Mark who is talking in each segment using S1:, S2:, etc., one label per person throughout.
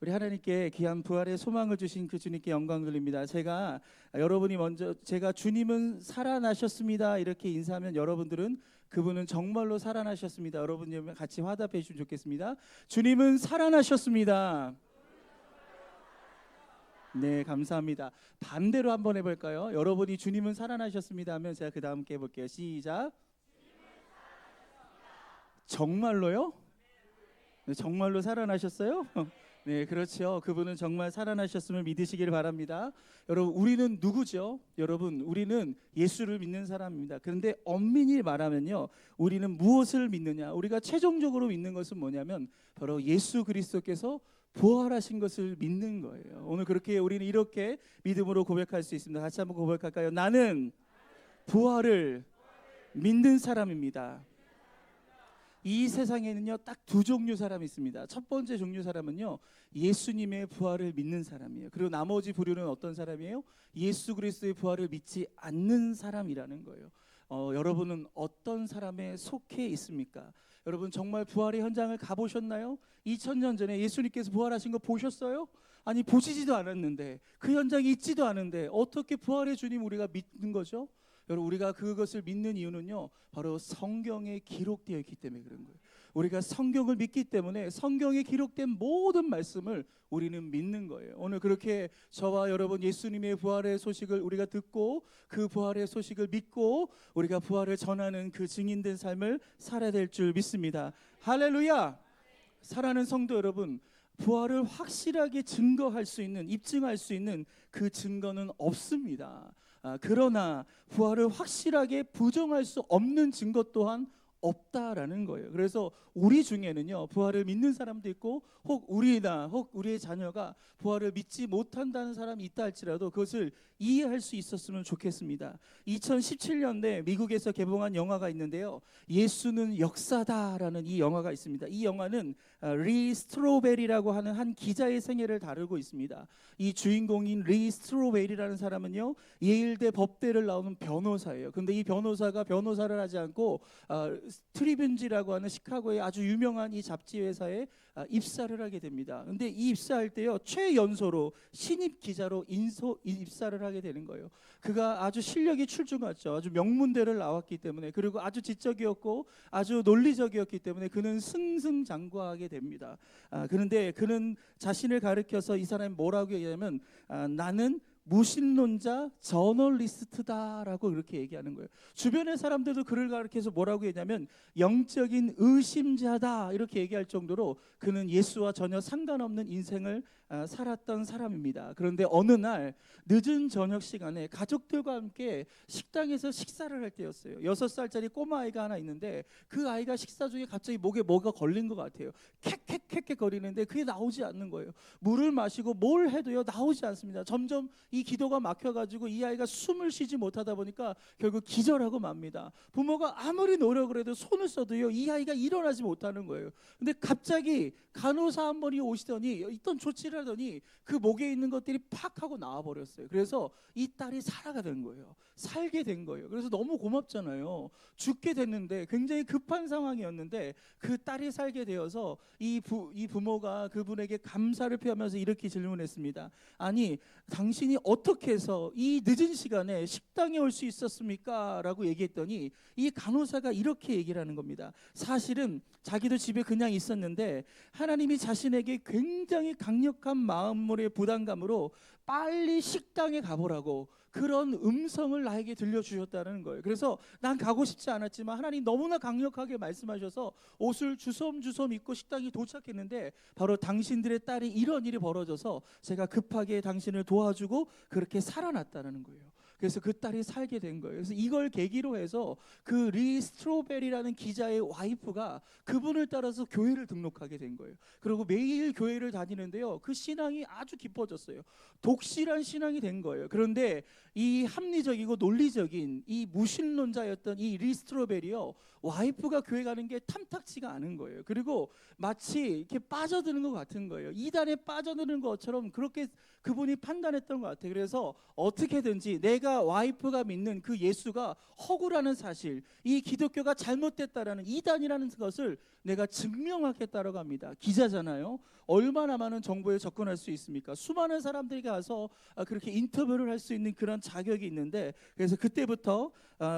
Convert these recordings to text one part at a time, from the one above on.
S1: 우리 하나님께 귀한 부활의 소망을 주신 그 주님께 영광 돌립니다. 여러분이 먼저 제가 주님은 살아나셨습니다 이렇게 인사하면 여러분들은 그분은 정말로 살아나셨습니다. 여러분이 같이 화답해 주시면 좋겠습니다. 주님은 살아나셨습니다. 네, 감사합니다. 반대로 한번 해볼까요? 여러분이 주님은 살아나셨습니다 하면 제가 그 다음 께 해볼게요. 시작. 정말로요? 네, 정말로 살아나셨어요? 네, 그렇죠. 그분은 정말 살아나셨음을 믿으시길 바랍니다. 여러분, 우리는 누구죠? 여러분, 우리는 예수를 믿는 사람입니다. 그런데 엄밀히 말하면요, 우리는 무엇을 믿느냐? 우리가 최종적으로 믿는 것은 뭐냐면 바로 예수 그리스도께서 부활하신 것을 믿는 거예요. 오늘 그렇게 우리는 이렇게 믿음으로 고백할 수 있습니다. 같이 한번 고백할까요? 나는 부활을 믿는 사람입니다. 이 세상에는요 딱 두 종류 사람이 있습니다. 첫 번째 종류 사람은요 예수님의 부활을 믿는 사람이에요. 그리고 나머지 부류는 어떤 사람이에요? 예수 그리스도의 부활을 믿지 않는 사람이라는 거예요. 여러분은 어떤 사람에 속해 있습니까? 여러분 정말 부활의 현장을 가보셨나요? 2000년 전에 예수님께서 부활하신 거 보셨어요? 아니 보시지도 않았는데 그 현장에 있지도 않은데 어떻게 부활의 주님 우리가 믿는 거죠? 여러분 우리가 그것을 믿는 이유는요 바로 성경에 기록되어 있기 때문에 그런 거예요. 우리가 성경을 믿기 때문에 성경에 기록된 모든 말씀을 우리는 믿는 거예요. 오늘 그렇게 저와 여러분 예수님의 부활의 소식을 우리가 듣고 그 부활의 소식을 믿고 우리가 부활을 전하는 그 증인된 삶을 살아야 될 줄 믿습니다. 할렐루야. 사랑하는 성도 여러분, 부활을 확실하게 증거할 수 있는, 입증할 수 있는 그 증거는 없습니다. 그러나 부활을 확실하게 부정할 수 없는 증거 또한 없다라는 거예요. 그래서 우리 중에는요 부활을 믿는 사람도 있고 혹 우리의 자녀가 부활을 믿지 못한다는 사람이 있다 할지라도 그것을 이해할 수 있었으면 좋겠습니다. 2017년에 미국에서 개봉한 영화가 있는데요, 예수는 역사다라는 이 영화가 있습니다. 이 영화는 리 스트로베리라고 하는 한 기자의 생애를 다루고 있습니다. 이 주인공인 리 스트로베리라는 사람은요 예일대 법대를 나오는 변호사예요. 근데 이 변호사가 변호사를 하지 않고 트리뷴지라고 하는 시카고의 아주 유명한 이 잡지 회사에 입사를 하게 됩니다. 근데 이 입사할 때요 최연소로 신입 기자로 입사를 하게 되는 거예요. 그가 아주 실력이 출중했죠. 아주 명문대를 나왔기 때문에, 그리고 아주 지적이었고 아주 논리적이었기 때문에 그는 승승장구하게 됩니다. 그런데 그는 자신을 가리켜서 이 사람이 뭐라고 얘기하냐면 나는 무신론자 저널리스트다라고 그렇게 얘기하는 거예요. 주변의 사람들도 그를 가리켜서 뭐라고 얘기하냐면 영적인 의심자다 이렇게 얘기할 정도로 그는 예수와 전혀 상관없는 인생을 살았던 사람입니다. 그런데 어느 날 늦은 저녁 시간에 가족들과 함께 식당에서 식사를 할 때였어요. 6살짜리 꼬마아이가 하나 있는데 그 아이가 식사 중에 갑자기 목에 뭐가 걸린 것 같아요. 캑캑캑캑 거리는데 그게 나오지 않는 거예요. 물을 마시고 뭘 해도요 나오지 않습니다. 점점 이 기도가 막혀가지고 이 아이가 숨을 쉬지 못하다 보니까 결국 기절하고 맙니다. 부모가 아무리 노력을 해도 손을 써도요 이 아이가 일어나지 못하는 거예요. 근데 갑자기 간호사 한 분이 오시더니 있던 조치를 하더니 그 목에 있는 것들이 팍 하고 나와버렸어요. 그래서 이 딸이 살아가 된 거예요. 살게 된 거예요. 그래서 너무 고맙잖아요. 죽게 됐는데 굉장히 급한 상황이었는데 그 딸이 살게 되어서 이 부모가 그분에게 감사를 표하면서 이렇게 질문했습니다. 아니 당신이 어떻게 해서 이 늦은 시간에 식당에 올 수 있었습니까? 라고 얘기했더니 이 간호사가 이렇게 얘기를 하는 겁니다. 사실은 자기도 집에 그냥 있었는데 하나님이 자신에게 굉장히 강력한 마음의 부담감으로 빨리 식당에 가보라고 그런 음성을 나에게 들려주셨다는 거예요. 그래서 난 가고 싶지 않았지만 하나님 너무나 강력하게 말씀하셔서 옷을 주섬주섬 입고 식당에 도착했는데 바로 당신들의 딸이 이런 일이 벌어져서 제가 급하게 당신을 도와주고 그렇게 살아났다는 거예요. 그래서 그 딸이 살게 된 거예요. 그래서 이걸 계기로 해서 그 리 스트로베리라는 기자의 와이프가 그분을 따라서 교회를 등록하게 된 거예요. 그리고 매일 교회를 다니는데요 그 신앙이 아주 깊어졌어요. 독실한 신앙이 된 거예요. 그런데 이 합리적이고 논리적인 이 무신론자였던 이 리 스트로베리요 와이프가 교회 가는 게 탐탁지가 않은 거예요. 그리고 마치 이렇게 빠져드는 것 같은 거예요. 이단에 빠져드는 것처럼 그렇게 그분이 판단했던 것 같아요. 그래서 어떻게든지 내가 와이프가 믿는 그 예수가 허구라는 사실, 이 기독교가 잘못됐다라는 이단이라는 것을 내가 증명하겠다라고 합니다. 기자잖아요. 얼마나 많은 정보에 접근할 수 있습니까? 수많은 사람들이 가서 그렇게 인터뷰를 할 수 있는 그런 자격이 있는데, 그래서 그때부터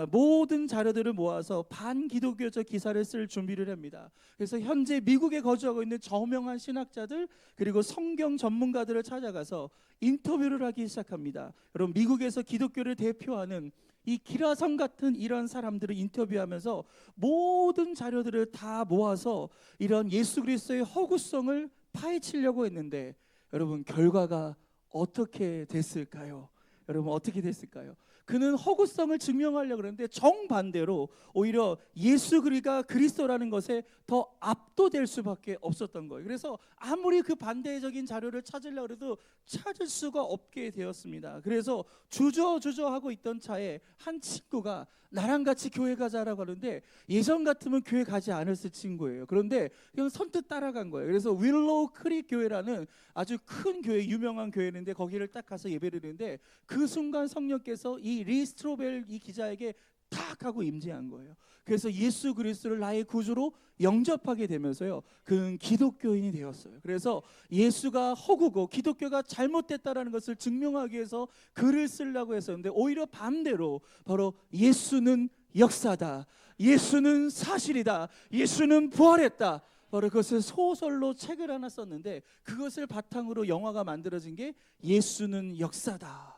S1: 모든 자료들을 모아서 반기독교적 기사를 쓸 준비를 합니다. 그래서 현재 미국에 거주하고 있는 저명한 신학자들 그리고 성경 전문가들을 찾아가서 인터뷰를 하기 시작합니다. 여러분, 미국에서 기독교를 대표하는 이 기라성 같은 이런 사람들을 인터뷰하면서 모든 자료들을 다 모아서 이런 예수 그리스도의 허구성을 파헤치려고 했는데, 여러분, 결과가 어떻게 됐을까요? 여러분, 어떻게 됐을까요? 그는 허구성을 증명하려고 그러는데 정반대로 오히려 예수 그리스도라는 것에 더 압도될 수밖에 없었던 거예요. 그래서 아무리 그 반대적인 자료를 찾으려고 해도 찾을 수가 없게 되었습니다. 그래서 주저하고 있던 차에 한 친구가 나랑 같이 교회 가자라고 하는데, 예전 같으면 교회 가지 않았을 친구예요. 그런데 그냥 선뜻 따라간 거예요. 그래서 윌로우 크릭 교회라는 아주 큰 교회, 유명한 교회인데 거기를 딱 가서 예배를 드리는데, 그 순간 성령께서 이 리 스트로벨 이 기자에게 탁 하고 임재한 거예요. 그래서 예수 그리스도를 나의 구주로 영접하게 되면서요, 그는 기독교인이 되었어요. 그래서 예수가 허구고 기독교가 잘못됐다라는 것을 증명하기 위해서 글을 쓰려고 했었는데, 오히려 반대로 바로 예수는 역사다, 예수는 사실이다, 예수는 부활했다, 바로 그것을 소설로 책을 하나 썼는데, 그것을 바탕으로 영화가 만들어진 게 예수는 역사다.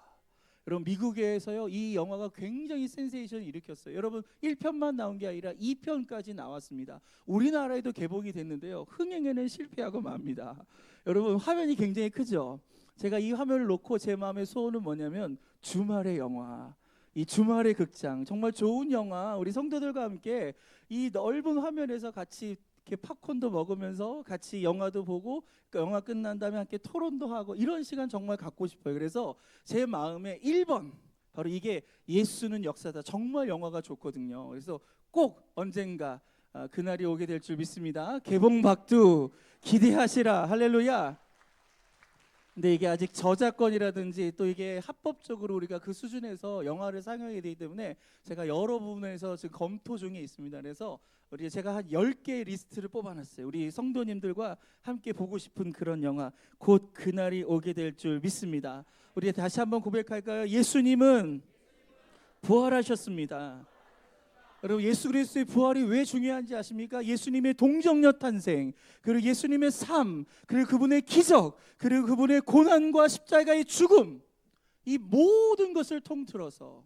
S1: 여러분, 미국에서요 이 영화가 굉장히 센세이션을 일으켰어요. 여러분, 1편만 나온 게 아니라 2편까지 나왔습니다. 우리나라에도 개봉이 됐는데요, 흥행에는 실패하고 맙니다. 여러분, 화면이 굉장히 크죠. 제가 이 화면을 놓고 제 마음의 소원은 뭐냐면, 주말의 영화, 이 주말의 극장, 정말 좋은 영화, 우리 성도들과 함께 이 넓은 화면에서 같이 이렇게 팝콘도 먹으면서 같이 영화도 보고, 영화 끝난 다음에 함께 토론도 하고, 이런 시간 정말 갖고 싶어요. 그래서 제 마음에 1번, 바로 이게 예수는 역사다. 정말 영화가 좋거든요. 그래서 꼭 언젠가 그날이 오게 될 줄 믿습니다. 개봉박두 기대하시라. 할렐루야. 근데 이게 아직 저작권이라든지 또 이게 합법적으로 우리가 그 수준에서 영화를 상영하게 되기 때문에 제가 여러 부분에서 지금 검토 중에 있습니다. 그래서 제가 한 10개 리스트를 뽑아놨어요. 우리 성도님들과 함께 보고 싶은 그런 영화, 곧 그날이 오게 될 줄 믿습니다. 우리 다시 한번 고백할까요? 예수님은 부활하셨습니다. 여러분, 예수 그리스도의 부활이 왜 중요한지 아십니까? 예수님의 동정녀 탄생, 그리고 예수님의 삶, 그리고 그분의 기적, 그리고 그분의 고난과 십자가의 죽음, 이 모든 것을 통틀어서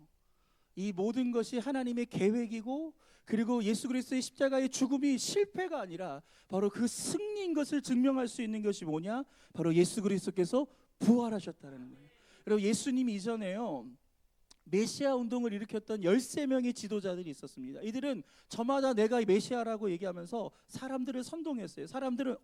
S1: 이 모든 것이 하나님의 계획이고, 그리고 예수 그리스도의 십자가의 죽음이 실패가 아니라 바로 그 승리인 것을 증명할 수 있는 것이 뭐냐? 바로 예수 그리스도께서 부활하셨다는 거예요. 여러분, 예수님 이전에요 메시아 운동을 일으켰던 13명의 지도자들이 있었습니다. 이들은 저마다 내가 메시아라고 얘기하면서 사람들을 선동했어요. 사람들은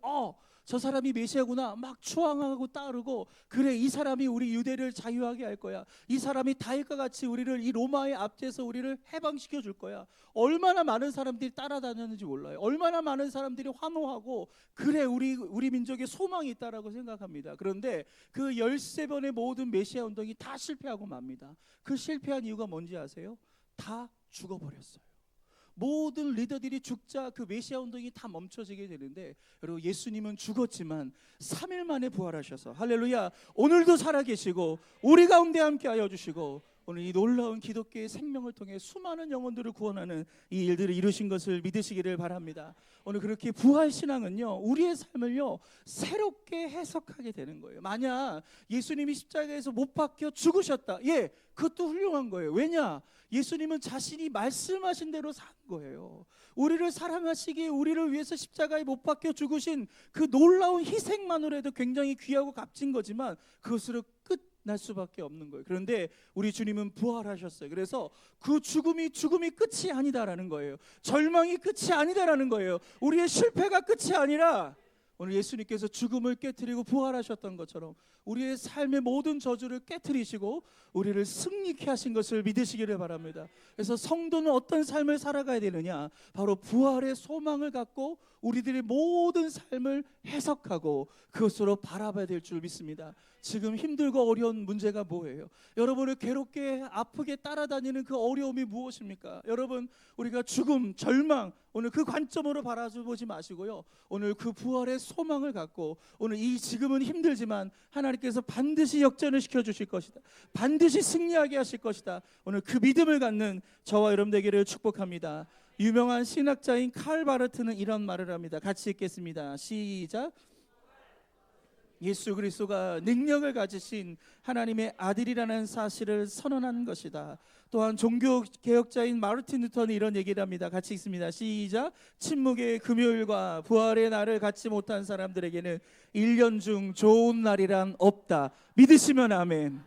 S1: 저 사람이 메시아구나 막 추앙하고 따르고, 그래, 이 사람이 우리 유대를 자유하게 할 거야, 이 사람이 다윗과 같이 우리를 이 로마의 압제에서 우리를 해방시켜 줄 거야. 얼마나 많은 사람들이 따라다녔는지 몰라요. 얼마나 많은 사람들이 환호하고, 그래, 우리 민족의 소망이 있다라고 생각합니다. 그런데 그 13번의 모든 메시아 운동이 다 실패하고 맙니다. 그 실패한 이유가 뭔지 아세요? 다 죽어버렸어요. 모든 리더들이 죽자 그 메시아 운동이 다 멈춰지게 되는데, 여러분, 예수님은 죽었지만 3일 만에 부활하셔서, 할렐루야, 오늘도 살아계시고 우리 가운데 함께하여 주시고, 오늘 이 놀라운 기독교의 생명을 통해 수많은 영혼들을 구원하는 이 일들을 이루신 것을 믿으시기를 바랍니다. 오늘 그렇게 부활신앙은요, 우리의 삶을요 새롭게 해석하게 되는 거예요. 만약 예수님이 십자가에서 못 박혀 죽으셨다, 그것도 훌륭한 거예요. 왜냐? 예수님은 자신이 말씀하신 대로 산 거예요. 우리를 사랑하시기에 우리를 위해서 십자가에 못 박혀 죽으신 그 놀라운 희생만으로 해도 굉장히 귀하고 값진 거지만, 그것으로 끝날 수밖에 없는 거예요. 그런데 우리 주님은 부활하셨어요. 그래서 그 죽음이 끝이 아니다라는 거예요. 절망이 끝이 아니다라는 거예요. 우리의 실패가 끝이 아니라, 오늘 예수님께서 죽음을 깨트리고 부활하셨던 것처럼 우리의 삶의 모든 저주를 깨트리시고 우리를 승리케 하신 것을 믿으시기를 바랍니다. 그래서 성도는 어떤 삶을 살아가야 되느냐? 바로 부활의 소망을 갖고 우리들의 모든 삶을 해석하고 그것으로 바라봐야 될 줄 믿습니다. 지금 힘들고 어려운 문제가 뭐예요? 여러분을 괴롭게 아프게 따라다니는 그 어려움이 무엇입니까? 여러분, 우리가 죽음, 절망, 오늘 그 관점으로 바라보지 마시고요, 오늘 그 부활의 소망을 갖고 오늘 이 지금은 힘들지만 하나님께서 반드시 역전을 시켜주실 것이다, 반드시 승리하게 하실 것이다, 오늘 그 믿음을 갖는 저와 여러분 되기를 축복합니다. 유명한 신학자인 칼 바르트는 이런 말을 합니다. 같이 읽겠습니다. 시작. 예수 그리스도가 능력을 가지신 하나님의 아들이라는 사실을 선언한 것이다. 또한 종교개혁자인 마르틴 루터는 이런 얘기를 합니다. 같이 읽습니다. 시작. 침묵의 금요일과 부활의 날을 갖지 못한 사람들에게는 1년 중 좋은 날이란 없다. 믿으시면 아멘.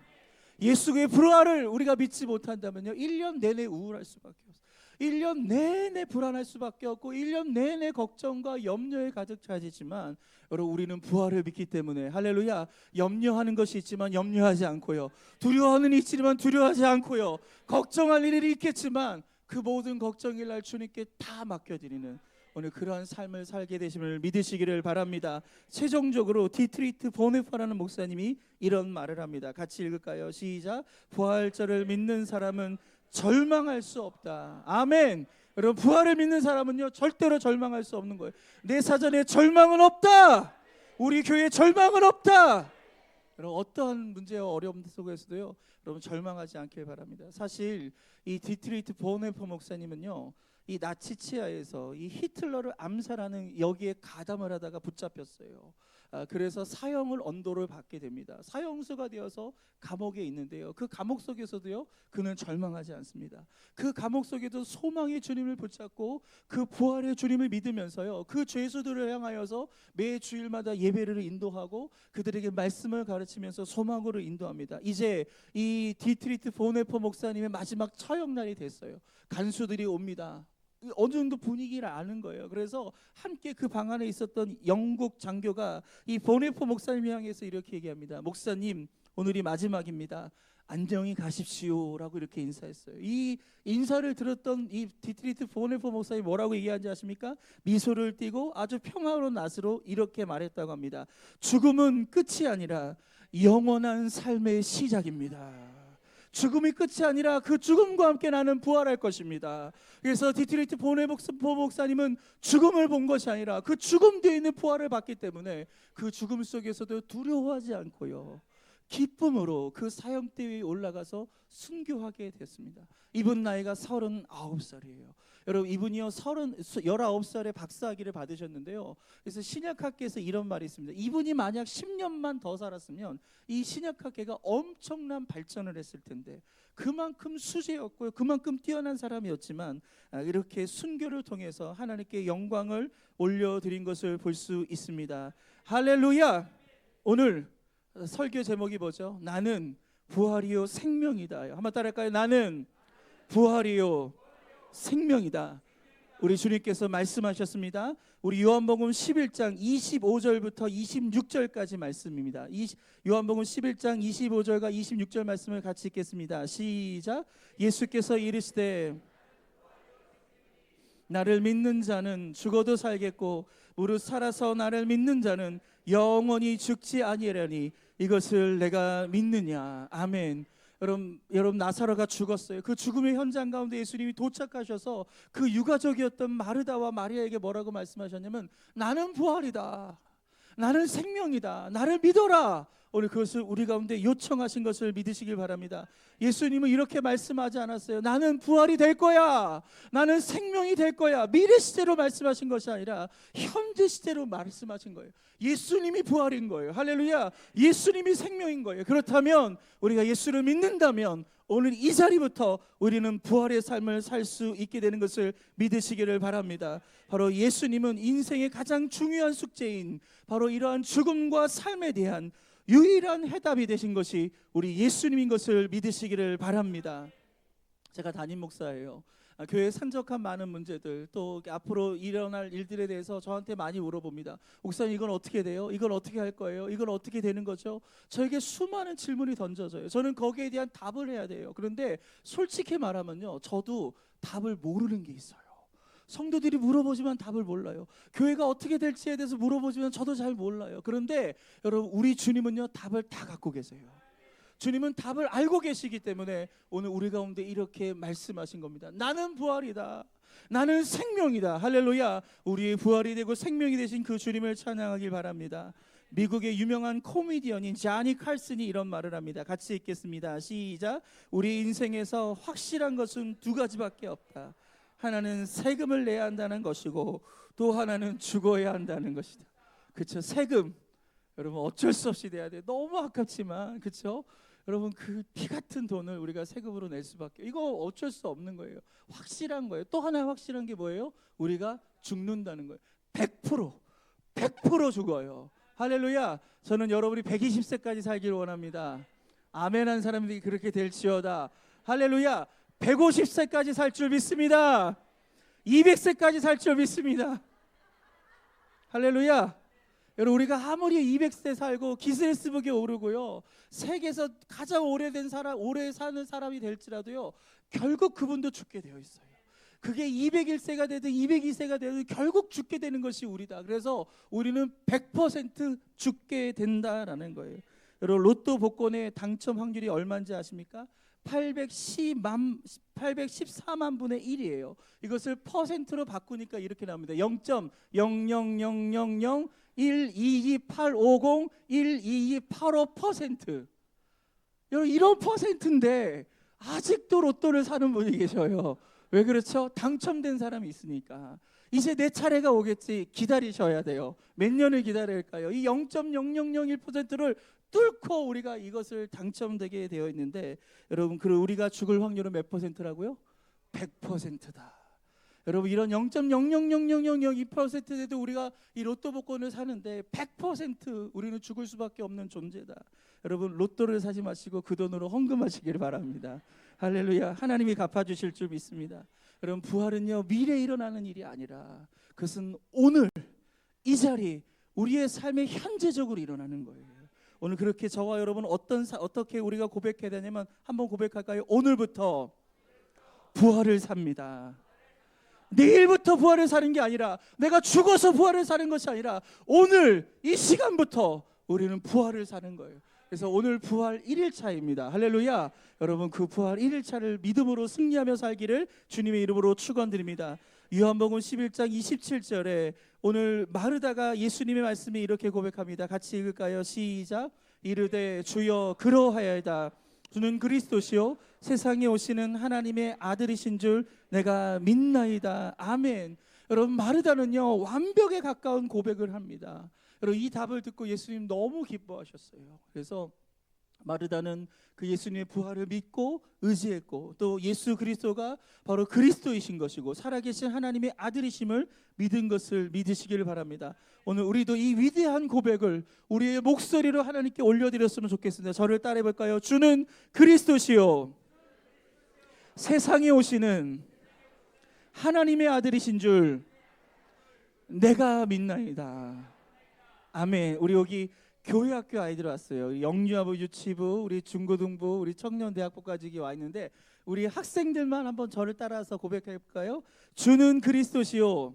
S1: 예수의 부활을 우리가 믿지 못한다면요, 1년 내내 우울할 수밖에 없어요. 1년 내내 불안할 수밖에 없고 1년 내내 걱정과 염려에 가득 차지지만 여러분, 우리는 부활을 믿기 때문에 할렐루야, 염려하는 것이 있지만 염려하지 않고요, 두려워하는 일이 있지만 두려워하지 않고요, 걱정할 일이 있겠지만 그 모든 걱정일 날 주님께 다 맡겨드리는 오늘 그러한 삶을 살게 되심을 믿으시기를 바랍니다. 최종적으로 디트리트 보네파라는 목사님이 이런 말을 합니다. 같이 읽을까요? 시작. 부활절을 믿는 사람은 절망할 수 없다. 아멘. 여러분, 부활을 믿는 사람은요 절대로 절망할 수 없는 거예요. 내 사전에 절망은 없다. 우리 교회에 절망은 없다. 여러분, 어떠한 문제와 어려움 속에서도요 여러분 절망하지 않길 바랍니다. 사실 이 디트리트 보네퍼 목사님은요 이 나치 치하에서 이 히틀러를 암살하는 여기에 가담을 하다가 붙잡혔어요. 그래서 사형을 언도를 받게 됩니다. 사형수가 되어서 감옥에 있는데요, 그 감옥 속에서도요 그는 절망하지 않습니다. 그 감옥 속에도 소망의 주님을 붙잡고 그 부활의 주님을 믿으면서요 그 죄수들을 향하여서 매 주일마다 예배를 인도하고 그들에게 말씀을 가르치면서 소망으로 인도합니다. 이제 이 디트리트 보네퍼 목사님의 마지막 처형날이 됐어요. 간수들이 옵니다. 어느 정도 분위기를 아는 거예요. 그래서 함께 그 방 안에 있었던 영국 장교가 이 보네퍼 목사님 향해서 이렇게 얘기합니다. 목사님, 오늘이 마지막입니다. 안녕히 가십시오 라고 이렇게 인사했어요. 이 인사를 들었던 이 디트리트 보네퍼 목사님이 뭐라고 얘기하는지 아십니까? 미소를 띠고 아주 평화로운 낯으로 이렇게 말했다고 합니다. 죽음은 끝이 아니라 영원한 삶의 시작입니다. 죽음이 끝이 아니라 그 죽음과 함께 나는 부활할 것입니다. 그래서 디트리트 보네퍼 목사님은 죽음을 본 것이 아니라 그 죽음 뒤에 있는 부활을 봤기 때문에 그 죽음 속에서도 두려워하지 않고요, 기쁨으로 그 사형대 위에 올라가서 순교하게 됐습니다. 이분 나이가 39살이에요. 여러분, 이분이요 19살에 박사학위를 받으셨는데요, 그래서 신약학계에서 이런 말이 있습니다. 이분이 만약 10년만 더 살았으면 이 신약학계가 엄청난 발전을 했을 텐데 그만큼 수재였고요, 그만큼 뛰어난 사람이었지만 이렇게 순교를 통해서 하나님께 영광을 올려드린 것을 볼 수 있습니다. 할렐루야. 오늘 설교 제목이 뭐죠? 나는 부활이요 생명이다. 한번 따라할까요? 나는 부활이요 생명이다. 우리 주님께서 말씀하셨습니다. 우리 요한복음 11장 25절부터 26절까지 말씀입니다. 요한복음 11장 25절과 26절 말씀을 같이 읽겠습니다. 시작. 예수께서 이르시되 나를 믿는 자는 죽어도 살겠고 무릇 살아서 나를 믿는 자는 영원히 죽지 아니하리니 이것을 내가 믿느냐. 아멘. 여러분 나사로가 죽었어요. 그 죽음의 현장 가운데 예수님이 도착하셔서 그 유가족이었던 마르다와 마리아에게 뭐라고 말씀하셨냐면 나는 부활이다, 나는 생명이다, 나를 믿어라. 오늘 그것을 우리 가운데 요청하신 것을 믿으시길 바랍니다. 예수님은 이렇게 말씀하지 않았어요. 나는 부활이 될 거야, 나는 생명이 될 거야. 미래 시대로 말씀하신 것이 아니라 현재 시대로 말씀하신 거예요. 예수님이 부활인 거예요. 할렐루야. 예수님이 생명인 거예요. 그렇다면 우리가 예수를 믿는다면 오늘 이 자리부터 우리는 부활의 삶을 살 수 있게 되는 것을 믿으시기를 바랍니다. 바로 예수님은 인생의 가장 중요한 숙제인 바로 이러한 죽음과 삶에 대한 유일한 해답이 되신 것이 우리 예수님인 것을 믿으시기를 바랍니다. 제가 담임 목사예요. 교회에 산적한 많은 문제들, 또 앞으로 일어날 일들에 대해서 저한테 많이 물어봅니다. 목사님, 이건 어떻게 돼요? 이건 어떻게 할 거예요? 이건 어떻게 되는 거죠? 저에게 수많은 질문이 던져져요. 저는 거기에 대한 답을 해야 돼요. 그런데 솔직히 말하면요, 저도 답을 모르는 게 있어요. 성도들이 물어보지만 답을 몰라요. 교회가 어떻게 될지에 대해서 물어보지만 저도 잘 몰라요. 그런데 여러분, 우리 주님은요 답을 다 갖고 계세요. 주님은 답을 알고 계시기 때문에 오늘 우리 가운데 이렇게 말씀하신 겁니다. 나는 부활이다, 나는 생명이다. 할렐루야. 우리의 부활이 되고 생명이 되신 그 주님을 찬양하길 바랍니다. 미국의 유명한 코미디언인 자니 칼슨이 이런 말을 합니다. 같이 읽겠습니다. 시작. 우리 인생에서 확실한 것은 두 가지밖에 없다. 하나는 세금을 내야 한다는 것이고 또 하나는 죽어야 한다는 것이다. 그렇죠? 세금 여러분 어쩔 수 없이 내야 돼. 너무 아깝지만 그렇죠? 여러분 그 피 같은 돈을 우리가 세금으로 낼 수밖에, 이거 어쩔 수 없는 거예요. 확실한 거예요. 또 하나 확실한 게 뭐예요? 우리가 죽는다는 거예요. 100% 죽어요. 할렐루야. 저는 여러분이 120세까지 살기를 원합니다. 아멘한 사람들이 그렇게 될지어다. 할렐루야. 150세까지 살 줄 믿습니다. 200세까지 살 줄 믿습니다. 할렐루야. 여러분 우리가 아무리 200세 살고 기네스북에 오르고요, 세계에서 가장 오래된 사람, 오래 사는 사람이 될지라도요, 결국 그분도 죽게 되어 있어요. 그게 201세가 되든 202세가 되든 결국 죽게 되는 것이 우리다. 그래서 우리는 100% 죽게 된다라는 거예요. 여러분 로또 복권의 당첨 확률이 얼마인지 아십니까? 814만 분의 1이에요. 이것을 퍼센트로 바꾸니까 이렇게 나옵니다. 0.00000122850122885%. 여러분 이런 퍼센트인데 아직도 로또를 사는 분이 계셔요. 왜 그렇죠? 당첨된 사람이 있으니까. 이제 내 차례가 오겠지. 기다리셔야 돼요. 몇 년을 기다려야 할까요? 이 0.0001%를 뚫고 우리가 이것을 당첨되게 되어 있는데, 여러분 그 우리가 죽을 확률은 몇 퍼센트라고요? 100%다. 여러분 이런 0.0000002% 돼도 우리가 이 로또 복권을 사는데 100% 우리는 죽을 수밖에 없는 존재다. 여러분 로또를 사지 마시고 그 돈으로 헌금하시길 바랍니다. 할렐루야. 하나님이 갚아주실 줄 믿습니다. 여러분 부활은요 미래에 일어나는 일이 아니라 그것은 오늘 이 자리 우리의 삶에 현재적으로 일어나는 거예요. 오늘 그렇게 저와 여러분 어떻게 우리가 고백해야 되냐면 한번 고백할까요? 오늘부터 부활을 삽니다. 내일부터 부활을 사는 게 아니라, 내가 죽어서 부활을 사는 것이 아니라 오늘 이 시간부터 우리는 부활을 사는 거예요. 그래서 오늘 부활 1일차입니다. 할렐루야. 여러분 그 부활 1일차를 믿음으로 승리하며 살기를 주님의 이름으로 축원드립니다. 요한복음 11장 27절에 오늘 마르다가 예수님의 말씀이 이렇게 고백합니다. 같이 읽을까요? 시작. 이르되 주여 그러하여이다. 주는 그리스도시요 세상에 오시는 하나님의 아들이신 줄 내가 믿나이다. 아멘. 여러분 마르다는요 완벽에 가까운 고백을 합니다. 여러분 이 답을 듣고 예수님 너무 기뻐하셨어요. 그래서 마르다는 그 예수님의 부활을 믿고 의지했고, 또 예수 그리스도가 바로 그리스도이신 것이고 살아계신 하나님의 아들이심을 믿은 것을 믿으시기를 바랍니다. 오늘 우리도 이 위대한 고백을 우리의 목소리로 하나님께 올려드렸으면 좋겠습니다. 저를 따라해 볼까요? 주는 그리스도시요 세상에 오시는 하나님의 아들이신 줄 내가 믿나이다. 아멘. 우리 여기 교회학교 아이들 왔어요. 영유아부, 유치부, 우리 중고등부, 우리 청년대학부까지 와 있는데 우리 학생들만 한번 저를 따라서 고백해 볼까요? 주는 그리스도시요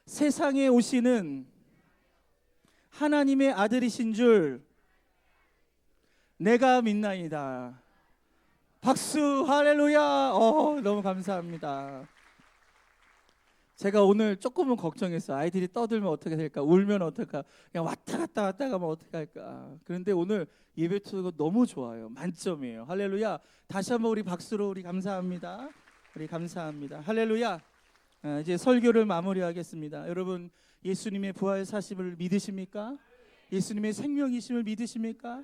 S1: 세상에 오시는 하나님의 아들이신 줄 내가 믿나이다. 박수. 할렐루야. 너무 감사합니다. 제가 오늘 조금은 걱정했어요. 아이들이 떠들면 어떻게 될까? 울면 어떨까? 그냥 왔다 갔다 가면 어떻게 할까? 그런데 오늘 예배 투가 너무 좋아요. 만점이에요. 할렐루야. 다시 한번 우리 박수로 우리 감사합니다. 우리 감사합니다. 할렐루야. 이제 설교를 마무리하겠습니다. 여러분 예수님의 부활 사심을 믿으십니까? 예수님의 생명이심을 믿으십니까?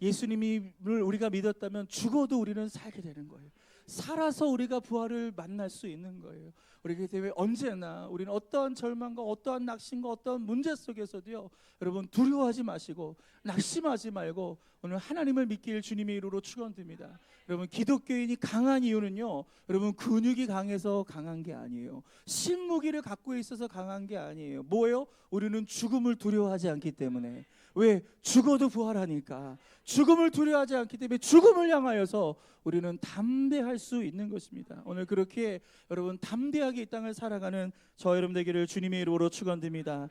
S1: 예수님을 우리가 믿었다면 죽어도 우리는 살게 되는 거예요. 살아서 우리가 부활을 만날 수 있는 거예요. 그렇기 때문에 언제나 우리는 어떠한 절망과 어떠한 낙심과 어떠한 문제 속에서도요, 여러분 두려워하지 마시고 낙심하지 말고 오늘 하나님을 믿기를 주님의 이름으로 축원드립니다. 여러분 기독교인이 강한 이유는요, 여러분 근육이 강해서 강한 게 아니에요. 신무기를 갖고 있어서 강한 게 아니에요. 뭐예요? 우리는 죽음을 두려워하지 않기 때문에. 왜? 죽어도 부활하니까. 죽음을 두려워하지 않기 때문에 죽음을 향하여서 우리는 담대할 수 있는 것입니다. 오늘 그렇게 여러분 담대하게 이 땅을 살아가는 저 여러분 되기를 주님의 이름으로 축원드립니다.